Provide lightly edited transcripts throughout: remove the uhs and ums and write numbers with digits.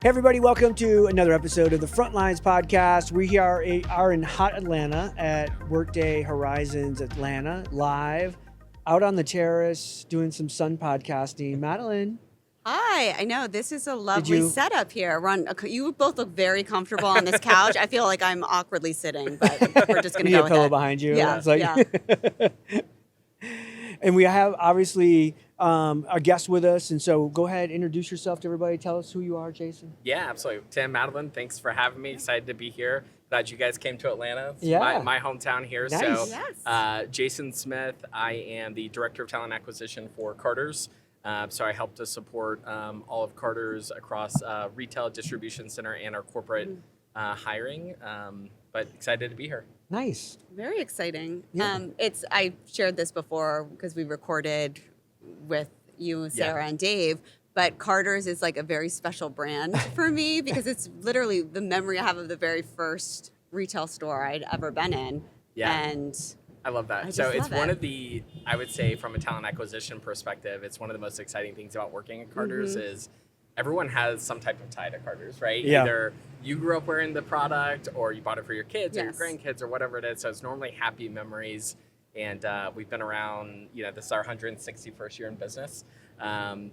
Hey everybody, welcome to another episode of the Frontlines podcast. We are in hot Atlanta at Workday Horizons Atlanta, live, out on the terrace, doing some sun podcasting. Madeline. Hi, I know this is a lovely setup here. You both look very comfortable on this couch. I feel like I'm awkwardly sitting, but we're just going to go with it. A pillow behind you. Yeah, it's like... yeah. And we have obviously a guest with us, and so go ahead, introduce yourself to everybody. Tell us who you are, Jason. Yeah, absolutely. Tim, Madeline, thanks for having me. Excited to be here. Glad you guys came to Atlanta. It's my hometown here. Nice. So, Yes. Jason Smith, I am the Director of Talent Acquisition for Carter's. So I help to support all of Carter's across retail, distribution center, and our corporate hiring. But excited to be here. Nice. Very exciting. Yeah. I shared this before because we recorded with you, Sarah, and Dave. But Carter's is like a very special brand for me because it's literally the memory I have of the very first retail store I'd ever been in. Yeah. And I love that. So it's one of the, I would say from a talent acquisition perspective, it's one of the most exciting things about working at Carter's is everyone has some type of tie to Carter's, right? Yeah. Either you grew up wearing the product or you bought it for your kids or your Yes. grandkids or whatever it is. So it's normally happy memories. And we've been around, this is our 161st year in business.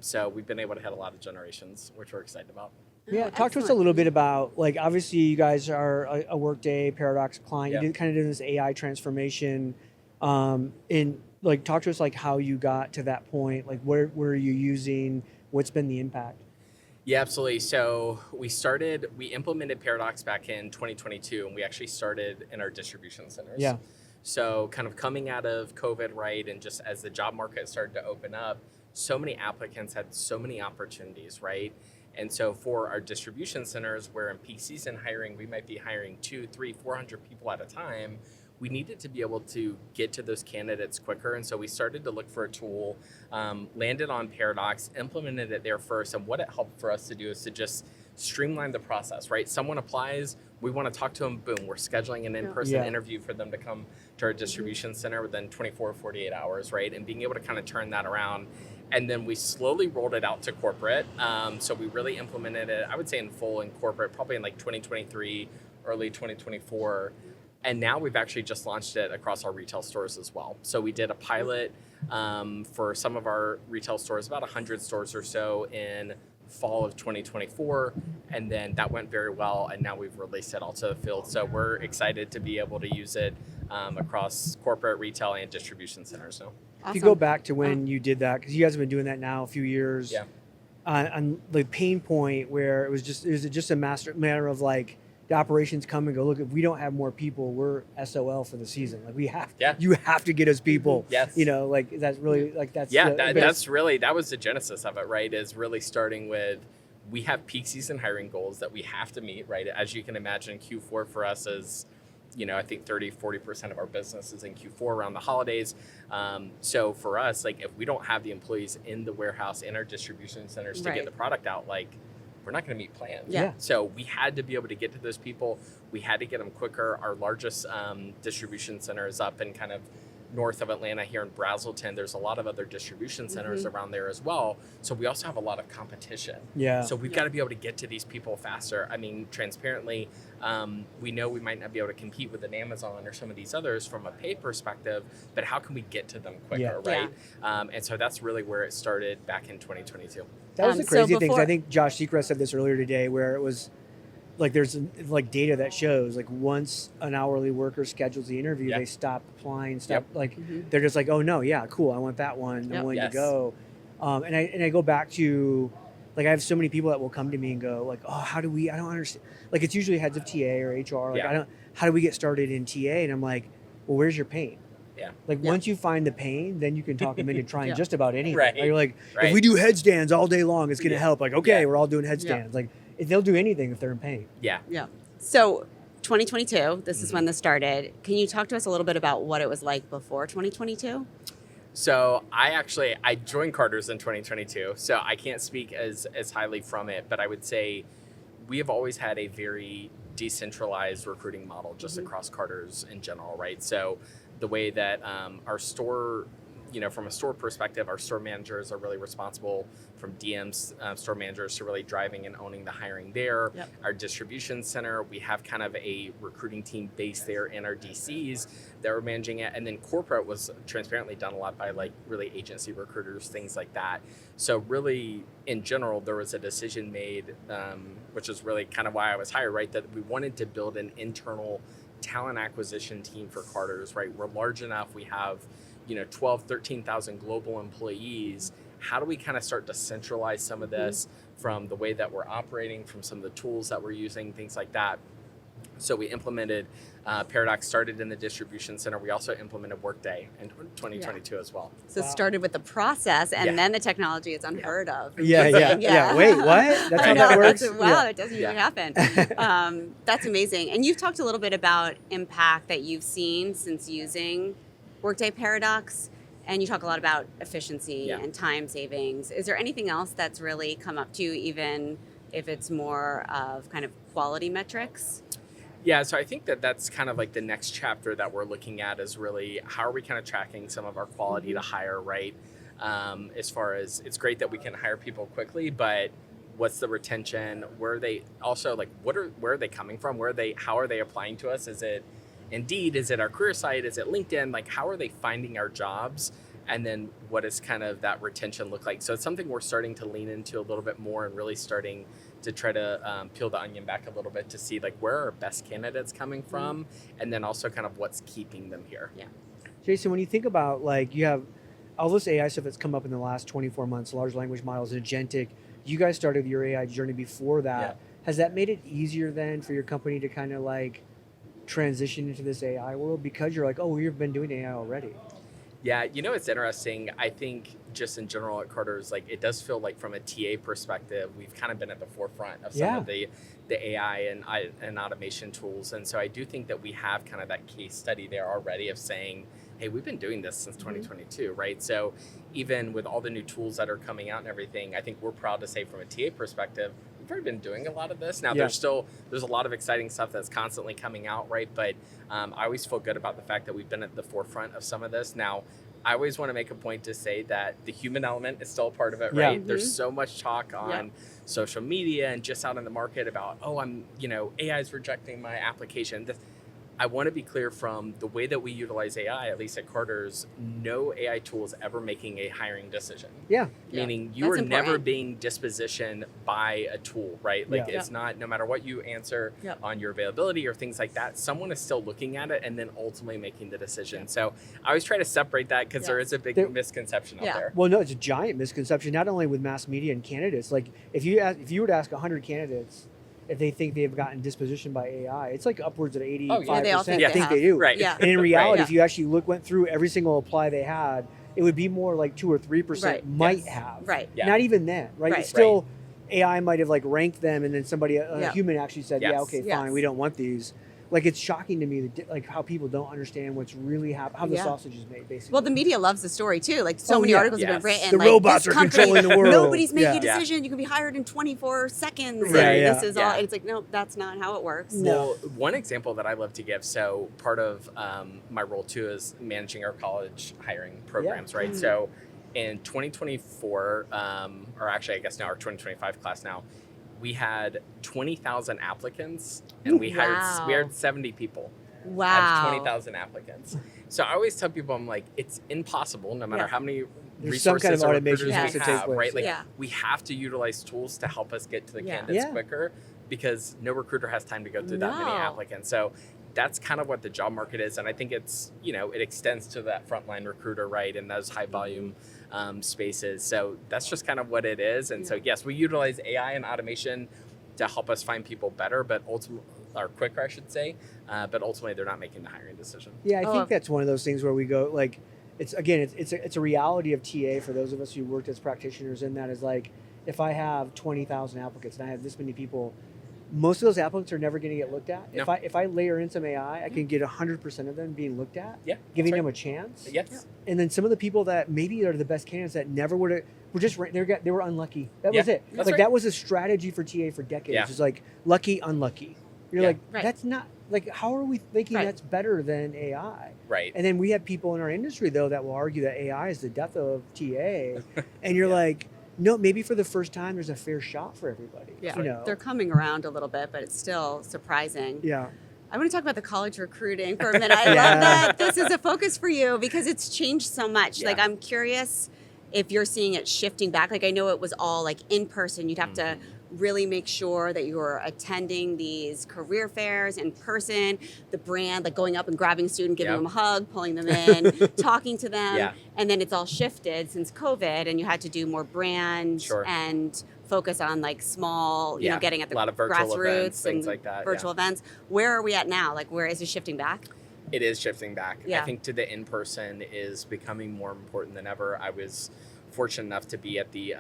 So we've been able to hit a lot of generations, which we're excited about. Yeah, talk to us a little bit about, like, obviously you guys are a Workday Paradox client. Yeah. You did kind of do this AI transformation. Talk to us, like, how you got to that point. Like, where are you using? What's been the impact? Yeah, absolutely. So we implemented Paradox back in 2022, and we actually started in our distribution centers. Yeah. So kind of coming out of COVID, right, and just as the job market started to open up, so many applicants had so many opportunities, right? And so for our distribution centers, where in peak season hiring, we might be hiring 200, 300, 400 people at a time, we needed to be able to get to those candidates quicker. And so we started to look for a tool, landed on Paradox, implemented it there first. And what it helped for us to do is to just streamline the process, right? Someone applies, we want to talk to them, boom, we're scheduling an in-person interview for them to come to our distribution center within 24 or 48 hours, right? And being able to kind of turn that around. And then we slowly rolled it out to corporate. So we really implemented it, I would say in full in corporate, probably in like 2023, early 2024. And now we've actually just launched it across our retail stores as well. So we did a pilot for some of our retail stores, about 100 stores or so in fall of 2024. And then that went very well. And now we've released it all to the field. So we're excited to be able to use it across corporate, retail, and distribution centers. So If you go back to when you did that, because you guys have been doing that now a few years, on the pain point where it was just a matter of like, the operations come and go, look, if we don't have more people, we're SOL for the season. Like you have to get us people. Yes. That's really like that's. That was the genesis of it, right? Is really starting with, we have peak season hiring goals that we have to meet, right? As you can imagine, Q4 for us is, I think 30-40% of our business is in Q4 around the holidays. So for us, like if we don't have the employees in the warehouse, in our distribution centers to get the product out, like we're not going to meet plans. Yeah. So we had to be able to get to those people. We had to get them quicker. Our largest distribution center is up in kind of north of Atlanta here in Brazelton. There's a lot of other distribution centers around there as well. So we also have a lot of competition. Yeah. So we've got to be able to get to these people faster. I mean, transparently, we know we might not be able to compete with an Amazon or some of these others from a pay perspective, but how can we get them quicker, right? And so that's really where it started back in 2022. That was the crazy thing. I think Josh Seacrest said this earlier today, where it was like there's like data that shows like once an hourly worker schedules the interview, they stop applying, they're just like, oh no, yeah, cool, I want that one, I'm willing to go. And I go back to, like, I have so many people that will come to me and go like, oh, I don't understand. Like it's usually heads of TA or HR. Like how do we get started in TA? And I'm like, well, where's your pain? Yeah. Like once you find the pain, then you can talk them into trying just about anything. Right. You're like, if we do headstands all day long, it's going to help. Like, okay, we're all doing headstands. Like they'll do anything if they're in pain. Yeah. Yeah. So 2022, this is when this started. Can you talk to us a little bit about what it was like before 2022? So I joined Carter's in 2022, so I can't speak as highly from it, but I would say we have always had a very decentralized recruiting model just across Carter's in general, right? So the way that our store from a store perspective, our store managers are really responsible, from DMs, store managers, to really driving and owning the hiring there. Yep. Our distribution center, we have kind of a recruiting team based there in our DCs that were managing it. And then corporate was transparently done a lot by like really agency recruiters, things like that. So really, in general, there was a decision made, which is really kind of why I was hired, right? That we wanted to build an internal talent acquisition team for Carter's, right? We're large enough. We have, 12, 13,000 global employees. How do we kind of start to centralize some of this from the way that we're operating, from some of the tools that we're using, things like that? So we implemented Paradox, started in the distribution center. We also implemented Workday in 2022 as well. So it started with the process, and then the technology is unheard of. Yeah. Wait, what? That's how that works? That doesn't usually happen. That's amazing. And you've talked a little bit about impact that you've seen since using Workday Paradox, and you talk a lot about efficiency and time savings. Is there anything else that's really come up to you, even if it's more of kind of quality metrics? Yeah, so I think that's kind of like the next chapter that we're looking at, is really how are we kind of tracking some of our quality to hire, right? As far as, it's great that we can hire people quickly, but what's the retention? Where are they also, like, where are they coming from? How are they applying to us? Is it Indeed? Is it our career site? Is it LinkedIn? Like, how are they finding our jobs? And then what does kind of that retention look like? So it's something we're starting to lean into a little bit more, and really starting to try to peel the onion back a little bit to see like where are our best candidates coming from, and then also kind of what's keeping them here. Yeah. Jason, when you think about, like, you have all this AI stuff that's come up in the last 24 months, large language models, agentic, you guys started your AI journey before that. Yeah. Has that made it easier then for your company to kind of like transition into this AI world, because you're like, oh, we've been doing AI already? Yeah, it's interesting. I think just in general at Carter's, like, it does feel like from a TA perspective, we've kind of been at the forefront of some of the AI and automation tools. And so I do think that we have kind of that case study there already of saying, hey, we've been doing this since 2022, right? So even with all the new tools that are coming out and everything, I think we're proud to say from a TA perspective, we've already been doing a lot of this. Now, there's a lot of exciting stuff that's constantly coming out, right? But I always feel good about the fact that we've been at the forefront of some of this. Now, I always want to make a point to say that the human element is still a part of it, right? There's so much talk on social media and just out in the market about, AI is rejecting my application. I want to be clear, from the way that we utilize AI, at least at Carter's, no AI tool is ever making a hiring decision. Meaning you are never being dispositioned by a tool, right? Like it's not, no matter what you answer on your availability or things like that, someone is still looking at it and then ultimately making the decision. So I always try to separate that, because there is a big misconception out there. Well, no, it's a giant misconception, not only with mass media and candidates. Like if you were to ask 100 candidates if they think they've gotten dispositioned by AI, it's like upwards of 85%. They all think they do. Right. And in reality, if you actually went through every single apply they had, it would be more like 2 or 3% might have. Not even then, right? It's still, AI might have like ranked them, and then somebody, a human actually said, fine, we don't want these. Like, it's shocking to me that, like, how people don't understand what's really how the sausage is made, basically. Well, the media loves the story too. Like, so many articles have been written. The like, robots are controlling the world. Nobody's making a decision. You can be hired in 24 seconds. And this is all. And it's like, no, that's not how it works. Well, one example that I love to give. So part of my role too is managing our college hiring programs, right? So in 2024, or actually, I guess now our 2025 class now, we had 20,000 applicants, and we hired 70 people out of 20,000 applicants. So I always tell people, I'm like, it's impossible, no matter how many resources or recruiters we have, right? Like, we have to utilize tools to help us get to the candidates quicker, because no recruiter has time to go through that many applicants. So that's kind of what the job market is. And I think it's, it extends to that frontline recruiter, right? And those high volume spaces. So that's just kind of what it is. And so, yes, we utilize AI and automation to help us find people better, but ultimately, or quicker, I should say. But ultimately, they're not making the hiring decision. Yeah, I think that's one of those things where we go, like, it's a reality of TA for those of us who worked as practitioners. In that is like, if I have 20,000 applicants and I have this many people, most of those applicants are never going to get looked at. No. If I layer in some AI, I can get 100% of them being looked at, giving them a chance. Yes. And then some of the people that maybe are the best candidates that never would have, they were unlucky. That was it. That's that was a strategy for TA for decades. It's like lucky, unlucky. You're Yeah. like, Right. that's not, like, how are we thinking Right. that's better than AI? Right. And then we have people in our industry, though, that will argue that AI is the death of TA. And you're Yeah. like, no, maybe for the first time, there's a fair shot for everybody. Yeah, You know? they're coming around a little bit, but it's still surprising. Yeah. I want to talk about the college recruiting for a minute. I Yeah. love that this is a focus for you because it's changed so much. Yeah. Like, I'm curious if you're seeing it shifting back. Like, I know it was all like in person. You'd have to really make sure that you're attending these career fairs in person, the brand, like going up and grabbing a student, giving Yep. them a hug, pulling them in, talking to them. Yeah. And then it's all shifted since COVID, and you had to do more brand Sure. and focus on like small, you know, getting at the a lot of virtual grassroots events, things and like that. virtual events. Where are we at now? Like, where is it shifting back? It is shifting back. Yeah. I think to the in-person is becoming more important than ever. I was fortunate enough to be at the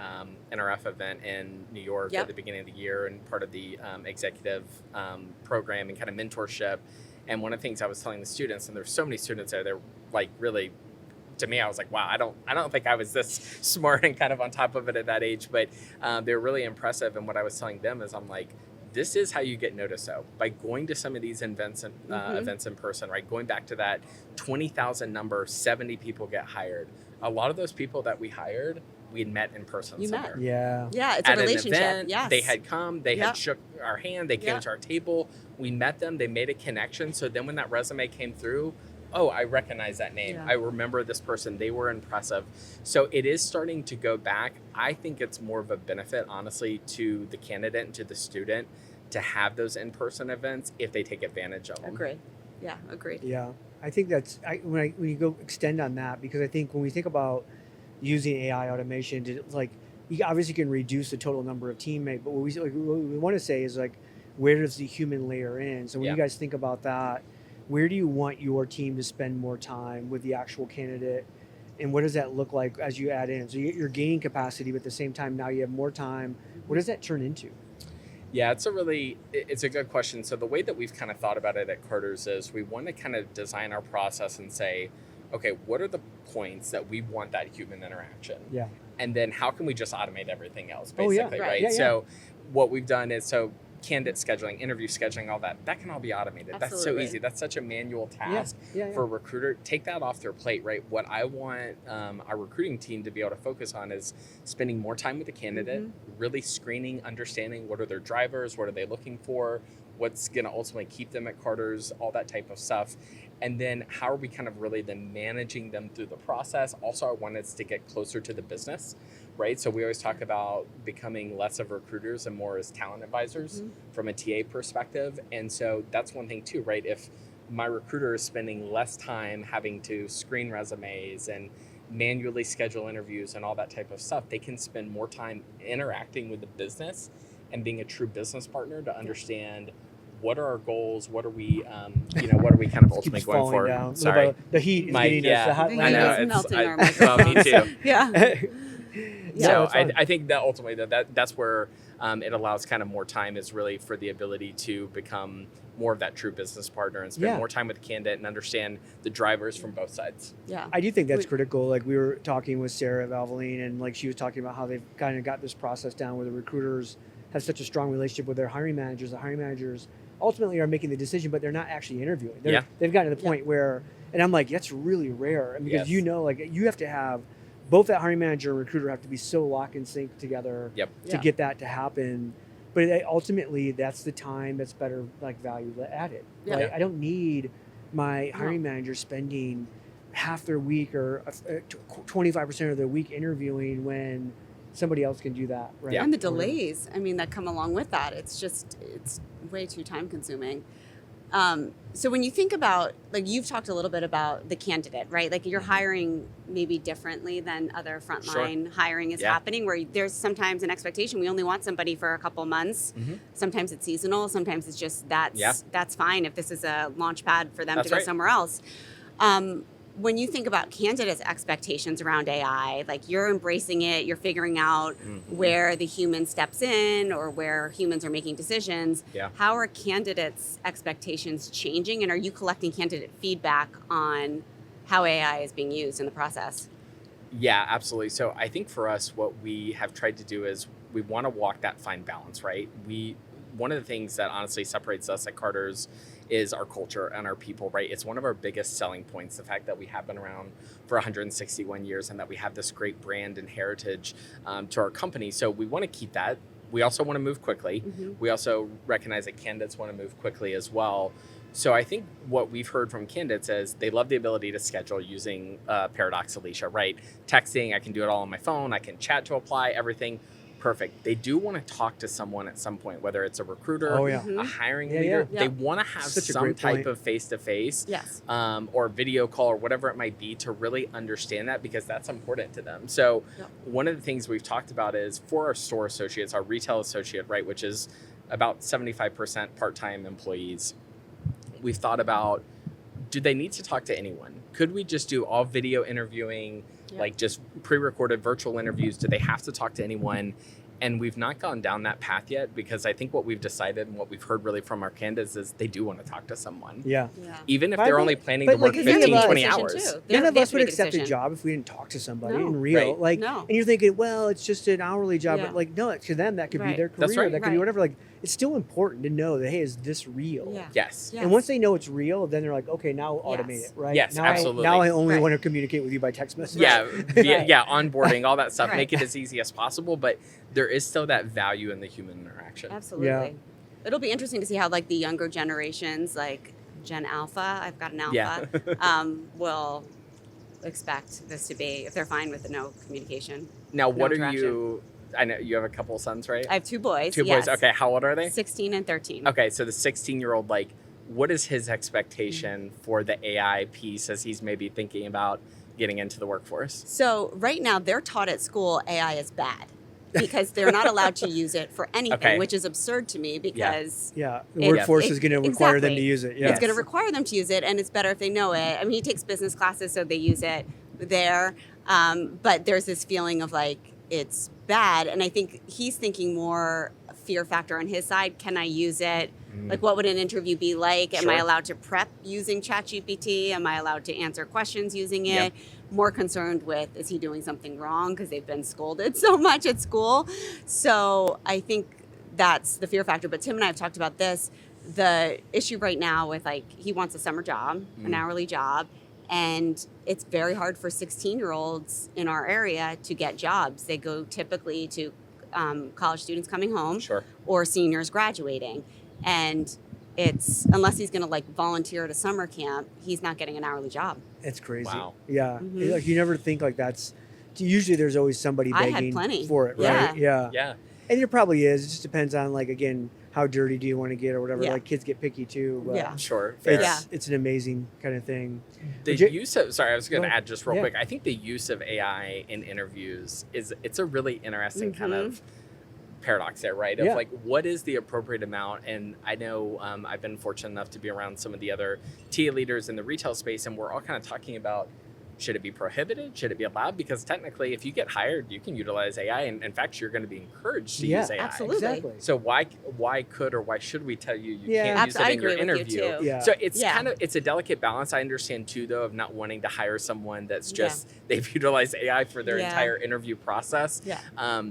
NRF event in New York Yep. at the beginning of the year and part of the executive program and kind of mentorship. And one of the things I was telling the students, and there's so many students there, they're like really, to me, I was like, wow, I don't think I was this smart and kind of on top of it at that age, but they're really impressive. And what I was telling them is I'm like, this is how you get noticed, though, by going to some of these events in person, right? Going back to that 20,000 number, 70 people get hired. A lot of those people that we hired, we had met in person You met. somewhere. Yeah. Yeah, it's a At an relationship. event, Yes. they had come, they Yep. had shook our hand, they came Yep. to our table, we met them, they made a connection. So then when that resume came through, oh, I recognize that name. Yeah. I remember this person. They were impressive. So it is starting to go back. I think it's more of a benefit, honestly, to the candidate and to the student to have those in-person events if they take advantage of them. Agreed. Yeah, agreed. Yeah, I think that's when you go extend on that, because I think when we think about using AI automation to, like, you obviously can reduce the total number of teammates, but what we want to say is, like, where does the human layer in? So when you guys think about that, where do you want your team to spend more time with the actual candidate, and what does that look like as you add in? So you're gaining capacity, but at the same time now you have more time. What does that turn into? Yeah, it's a good question. So the way that we've kind of thought about it at Carter's is we want to kind of design our process and say, okay, what are the points that we want that human interaction? Yeah. And then how can we just automate everything else, Oh, yeah. basically, Right. right? Yeah, yeah. So what we've done is, candidate scheduling, interview scheduling, all that can all be automated. That's so Absolutely. easy. That's such a manual task Yeah. for a recruiter. Take that off their plate, right? What I want our recruiting team to be able to focus on is spending more time with the candidate, really screening, understanding what are their drivers, what are they looking for, what's going to ultimately keep them at Carter's, all that type of stuff. And then how are we kind of really then managing them through the process? Also, I want us to get closer to the business, right? So we always talk about becoming less of recruiters and more as talent advisors from a TA perspective. And so that's one thing too, right? If my recruiter is spending less time having to screen resumes and manually schedule interviews and all that type of stuff, they can spend more time interacting with the business and being a true business partner to understand what are our goals, what are we, what are we kind of ultimately Keeps going falling for? down. Sorry. The heat is My- getting yeah. us. The hot The I heat know. is It's, melting our well, me too. Yeah. Yeah, So that's fine. I think that ultimately that's where it allows kind of more time is really for the ability to become more of that true business partner and spend Yeah. more time with the candidate and understand the drivers from both sides. Yeah. I do think that's We- critical. Like, we were talking with Sarah Valvoline, and like she was talking about how they've kind of got this process down where the recruiters have such a strong relationship with their hiring managers. The hiring managers ultimately are making the decision, but they're not actually interviewing. Yeah. They've gotten to the point where, and I'm like, that's really rare. And because Yes. like, you have to have both that hiring manager and recruiter have to be so lock and sync together Yep. to Yeah. get that to happen. But ultimately, that's the time that's better, like, value added. Yeah. Right? I don't need my hiring manager spending half their week or 25% of their week interviewing when somebody else can do that. Right? Yeah. And the delays, I mean, that come along with that. It's way too time consuming. So when you think about, like, you've talked a little bit about the candidate, right? Like, you're hiring maybe differently than other frontline hiring is Yeah. happening, where there's sometimes an expectation. We only want somebody for a couple months. Sometimes it's seasonal. Sometimes it's just that's fine if this is a launch pad for them That's to go right. somewhere else. When you think about candidates' expectations around AI, like, you're embracing it, you're figuring out where the human steps in or where humans are making decisions. Yeah. How are candidates' expectations changing, and are you collecting candidate feedback on how AI is being used in the process? Yeah, absolutely. So I think for us, what we have tried to do is we want to walk that fine balance, right? one of the things that honestly separates us at Carter's is our culture and our people, right? It's one of our biggest selling points, the fact that we have been around for 161 years and that we have this great brand and heritage to our company. So we want to keep that. We also want to move quickly. We also recognize that candidates want to move quickly as well. So I think what we've heard from candidates is they love the ability to schedule using Paradox Alicia, right? Texting, I can do it all on my phone. I can chat to apply, everything. Perfect. They do want to talk to someone at some point, whether it's a recruiter, a hiring leader. They want to have some type of face-to-face or video call or whatever it might be to really understand that, because that's important to them. So one of the things we've talked about is for our store associates, our retail associate, right, which is about 75% part-time employees, we've thought about, do they need to talk to anyone? Could we just do all video interviewing, like just pre-recorded virtual interviews? Do they have to talk to anyone? And we've not gone down that path yet, because I think what we've decided and what we've heard really from our candidates is they do want to talk to someone. Even if they're only planning to work 15, 20 hours. None of us would accept a job if we didn't talk to somebody in real. And you're thinking, well, it's just an hourly job. But like, no, to them, that could be their career. That could be whatever. Like, it's still important to know that, hey, is this real? Yes. And once they know it's real, then they're like, okay, now automate it, right? Yes, now absolutely. Now I only want to communicate with you by text message. Onboarding, all that stuff, make it as easy as possible. But there is still that value in the human interaction. Absolutely. It'll be interesting to see how like the younger generations, like Gen Alpha, I've got an Alpha, will expect this to be, if they're fine with the no communication. Now, what are you... I know you have a couple sons, right? I have two boys. Two boys. Okay, how old are they? 16 and 13. Okay, so the 16-year-old, like, what is his expectation for the AI piece as he's maybe thinking about getting into the workforce? So right now, they're taught at school AI is bad because they're not allowed to use it for anything, which is absurd to me because... the workforce is going to require them to use it. It's going to require them to use it, and it's better if they know it. I mean, he takes business classes, so they use it there. But there's this feeling of like, it's bad. And I think he's thinking more fear factor on his side. Can I use it? Like, what would an interview be like? Am I allowed to prep using ChatGPT? Am I allowed to answer questions using it? More concerned with, is he doing something wrong? Because they've been scolded so much at school. So I think that's the fear factor. But Tim and I have talked about this. The issue right now with, like, he wants a summer job, an hourly job. And it's very hard for 16-year-olds in our area to get jobs. They go typically to college students coming home or seniors graduating. And it's, unless he's going to like volunteer at a summer camp, he's not getting an hourly job. It's crazy. Wow. Yeah. Like, you never think like that's, usually there's always somebody begging for it, right? Yeah. And there probably is. It just depends on, like, again, how dirty do you want to get or whatever. Like, kids get picky too. But it's an amazing kind of thing. The use of, sorry, I was going to add just real quick. I think the use of AI in interviews it's a really interesting kind of paradox there, right? Of like, what is the appropriate amount? And I know I've been fortunate enough to be around some of the other TA leaders in the retail space, and we're all kind of talking about, should it be prohibited? Should it be allowed? Because technically, if you get hired, you can utilize AI. And in fact, you're going to be encouraged to use AI. Absolutely. Exactly. So why could or why should we tell you can't use it in your interview? So it's kind of, it's a delicate balance. I understand too, though, of not wanting to hire someone that's just, they've utilized AI for their entire interview process.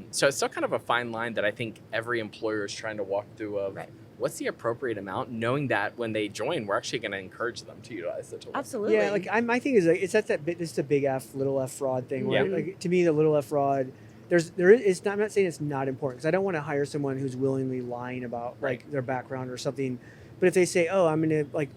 So it's still kind of a fine line that I think every employer is trying to walk through of, what's the appropriate amount, knowing that when they join, we're actually going to encourage them to utilize the tool. Absolutely. Yeah, like my thing is, like, it's the big F, little f fraud thing. Right? Like, to me, the little f fraud, I'm not saying it's not important, because I don't want to hire someone who's willingly lying about like their background or something. But if they say, oh, I'm going to like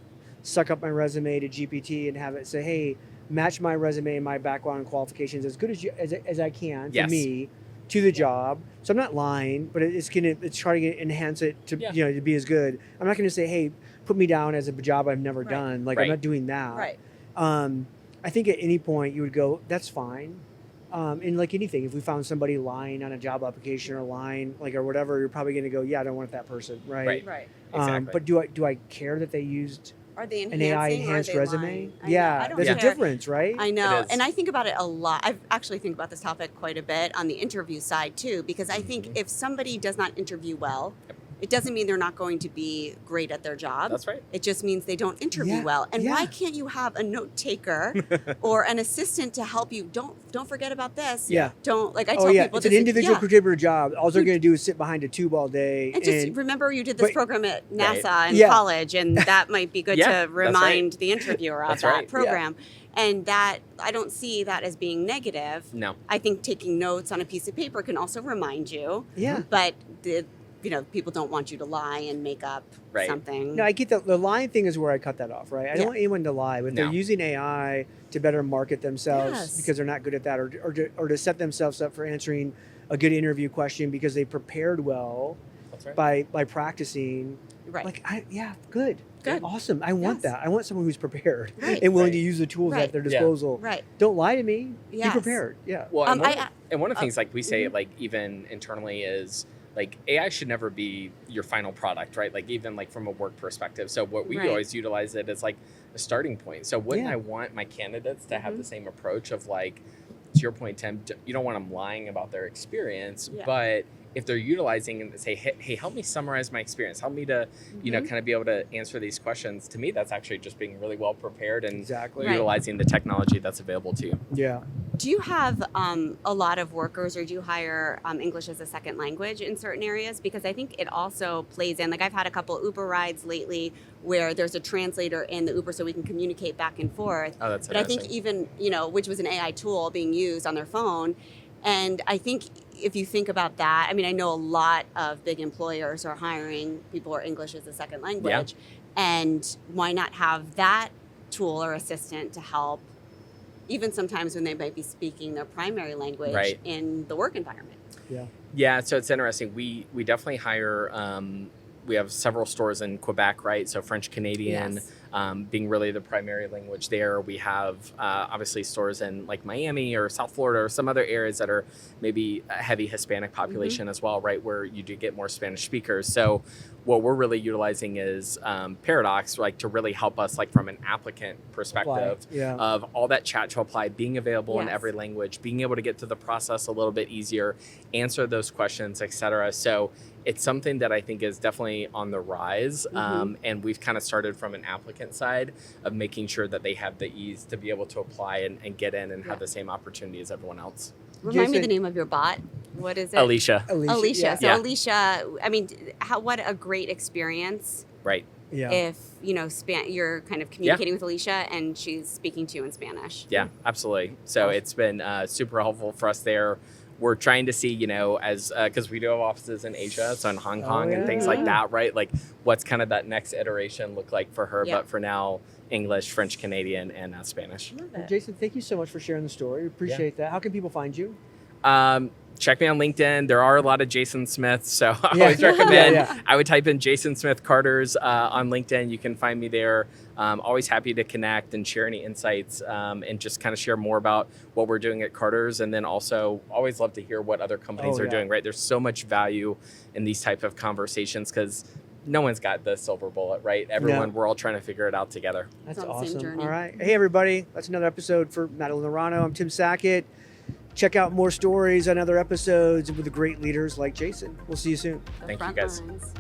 suck up my resume to GPT and have it say, hey, match my resume and my background and qualifications as good as I can to me, to the job. So I'm not lying, but it's trying to enhance it to to be as good. I'm not going to say, hey, put me down as a job I've never done. Like, I'm not doing that. I think at any point you would go, that's fine. And like anything, if we found somebody lying on a job application or lying or whatever, you're probably going to go, yeah, I don't want that person, right? Exactly. But do I care that they used an AI enhanced resume? Yeah, there's a difference, right? I know, and I think about it a lot. I actually think about this topic quite a bit on the interview side too, because I think if somebody does not interview well, It doesn't mean they're not going to be great at their job. That's right. It just means they don't interview well. And why can't you have a note taker or an assistant to help you? Don't forget about this. Yeah. Don't, like I tell people. It's an individual contributor job. All they're going to do is sit behind a tube all day. And just remember you did this program at NASA in college, and that might be good to remind the interviewer of that program. And that, I don't see that as being negative. No. I think taking notes on a piece of paper can also remind you. Yeah. But people don't want you to lie and make up something. No, I get the lying thing is where I cut that off, right? I don't want anyone to lie, but they're using AI to better market themselves because they're not good at that, or to set themselves up for answering a good interview question because they prepared well by practicing. Right. Like, good. Awesome. I want that. I want someone who's prepared and willing to use the tools at their disposal. Right. Don't lie to me. Be prepared. Yeah. Well, and one of the things like we say, like even internally is, like AI should never be your final product, right? Like even like from a work perspective. So what we always utilize it as like a starting point. So wouldn't I want my candidates to have the same approach of like, to your point, Tim, you don't want them lying about their experience, but if they're utilizing and say, hey, help me summarize my experience, help me to, kind of be able to answer these questions. To me, that's actually just being really well prepared and utilizing the technology that's available to you. Yeah. Do you have a lot of workers, or do you hire English as a second language in certain areas? Because I think it also plays in, like I've had a couple Uber rides lately where there's a translator in the Uber so we can communicate back and forth. Oh, that's But I think even, which was an AI tool being used on their phone. And I think if you think about that, I mean, I know a lot of big employers are hiring people who are English as a second language. And why not have that tool or assistant to help, even sometimes when they might be speaking their primary language in the work environment? Yeah, so it's interesting. We definitely hire, we have several stores in Quebec, right? So French Canadian being really the primary language there. We have obviously stores in like Miami or South Florida or some other areas that are maybe a heavy Hispanic population as well, right? Where you do get more Spanish speakers. So what we're really utilizing is Paradox, like to really help us like from an applicant perspective of all that chat to apply, being available in every language, being able to get to the process a little bit easier, answer those questions, et cetera. So it's something that I think is definitely on the rise. And we've kind of started from an applicant side of making sure that they have the ease to be able to apply and get in and have the same opportunity as everyone else. Remind me the name of your bot. What is it? Alicia. Alicia. So Alicia, I mean, what a great experience. Right. Yeah. If, you're kind of communicating with Alicia and she's speaking to you in Spanish. Yeah, absolutely. So it's been super helpful for us there. We're trying to see, as because we do have offices in Asia, so in Hong Kong and things like that, right? Like what's kind of that next iteration look like for her? But for now, English, French Canadian, and Spanish. Well, Jason, thank you so much for sharing the story. Appreciate that. How can people find you? Check me on LinkedIn. There are a lot of Jason Smiths, so I always recommend. I would type in Jason Smith Carters on LinkedIn. You can find me there. Always happy to connect and share any insights and just kind of share more about what we're doing at Carters. And then also always love to hear what other companies are doing, right? There's so much value in these type of conversations because no one's got the silver bullet, right? Everyone, we're all trying to figure it out together. That's awesome. All right. Hey, everybody. That's another episode for Madeline Laurano. I'm Tim Sackett. Check out more stories on other episodes with the great leaders like Jason. We'll see you soon. Thank you, guys. Frontlines.